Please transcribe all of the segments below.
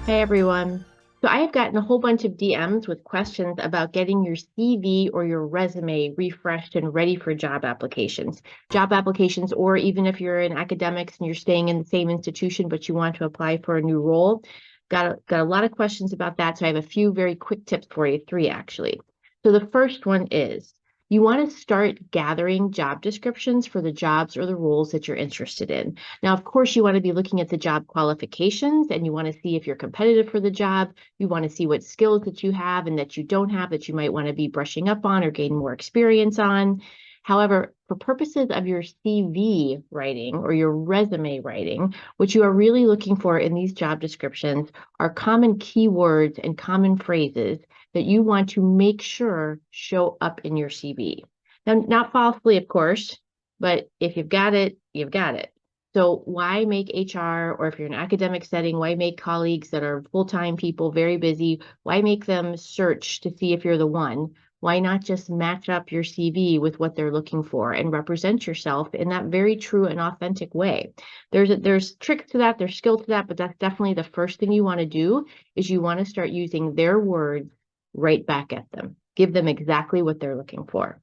Hey everyone. So I have gotten a whole bunch of DMs with questions about getting your CV or your resume refreshed and ready for job applications. Job applications, or even if you're in academics and you're staying in the same institution, but you want to apply for a new role. Got a lot of questions about that. So I have a few very quick tips for you, three actually. So the first one is you want to start gathering job descriptions for the jobs or the roles that you're interested in. Now, of course, you want to be looking at the job qualifications and you want to see if you're competitive for the job. You want to see what skills that you have and that you don't have that you might want to be brushing up on or gain more experience on. However, for purposes of your CV writing or your resume writing, what you are really looking for in these job descriptions are common keywords and common phrases that you want to make sure show up in your CV. Now, not falsely, of course, but if you've got it, you've got it. So why make HR, or if you're in an academic setting, why make colleagues that are full-time people, very busy, why make them search to see if you're the one? Why not just match up your CV with what they're looking for and represent yourself in that very true and authentic way? There's tricks to that, there's skill to that, but that's definitely the first thing you want to do is you want to start using their words right back at them. Give them exactly what they're looking for.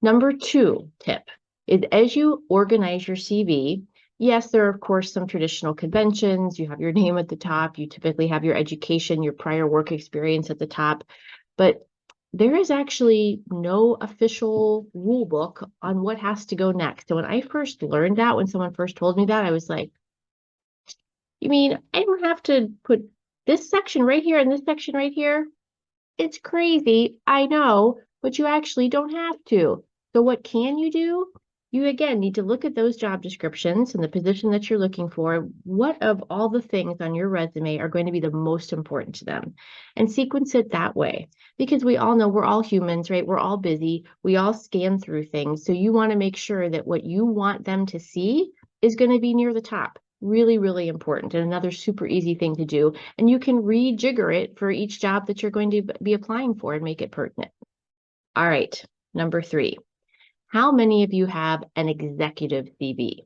Number two tip is as you organize your CV, yes, there are, of course, some traditional conventions. You have your name at the top. You typically have your education, your prior work experience at the top. But there is actually no official rule book on what has to go next. So when I first learned that, when someone first told me that, I was like, you mean I don't have to put this section right here and this section right here? It's crazy, I know, but you actually don't have to. So what can you do? You again need to look at those job descriptions and the position that you're looking for. What of all the things on your resume are going to be the most important to them? And sequence it that way. Because we all know we're all humans, right? We're all busy. We all scan through things. So you want to make sure that what you want them to see is going to be near the top. Really, really important. And another super easy thing to do. And you can rejigger it for each job that you're going to be applying for and make it pertinent. All right, number three. How many of you have an executive CV?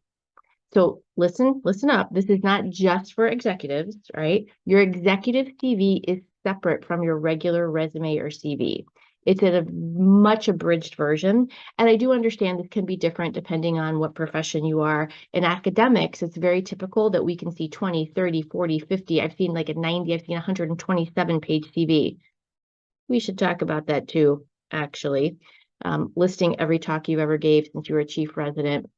So listen up. This is not just for executives, right? Your executive CV is separate from your regular resume or CV. It's in a much abridged version. And I do understand this can be different depending on what profession you are. In academics, it's very typical that we can see 20, 30, 40, 50. I've seen like a 90, I've seen 127 page CV. We should talk about that too, actually. Listing every talk you ever gave since you were a chief resident,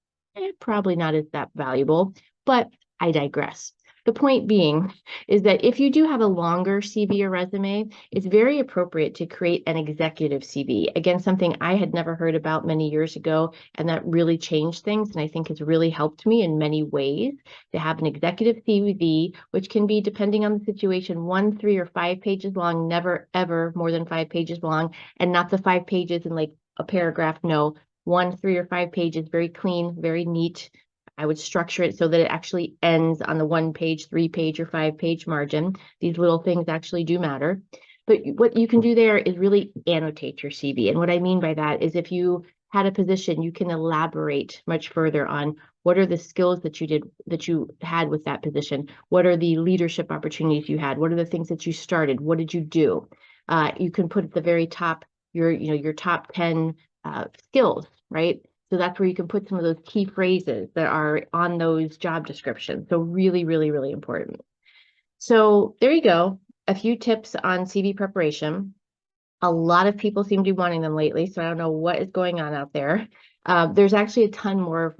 probably not as that valuable, but I digress. The point being is that if you do have a longer CV or resume, it's very appropriate to create an executive CV. Again, something I had never heard about many years ago, and that really changed things, and I think has really helped me in many ways to have an executive CV, which can be, depending on the situation, 1, 3, or 5 pages long, never, ever more than 5 pages long, and not the 5 pages in like a paragraph, no, 1, 3, or 5 pages, very clean, very neat. I would structure it so that it actually ends on the 1 page, 3 page, or 5 page margin. These little things actually do matter. But what you can do there is really annotate your CV. And what I mean by that is if you had a position, you can elaborate much further on what are the skills that you had with that position? What are the leadership opportunities you had? What are the things that you started? What did you do? You can put at the very top your top 10 skills, right? So that's where you can put some of those key phrases that are on those job descriptions. So really, really, really important. So there you go. A few tips on CV preparation. A lot of people seem to be wanting them lately, so I don't know what is going on out there. There's actually a ton more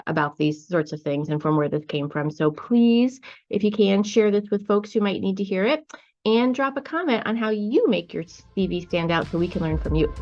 about these sorts of things and from where this came from. So please, if you can, share this with folks who might need to hear it and drop a comment on how you make your CV stand out so we can learn from you.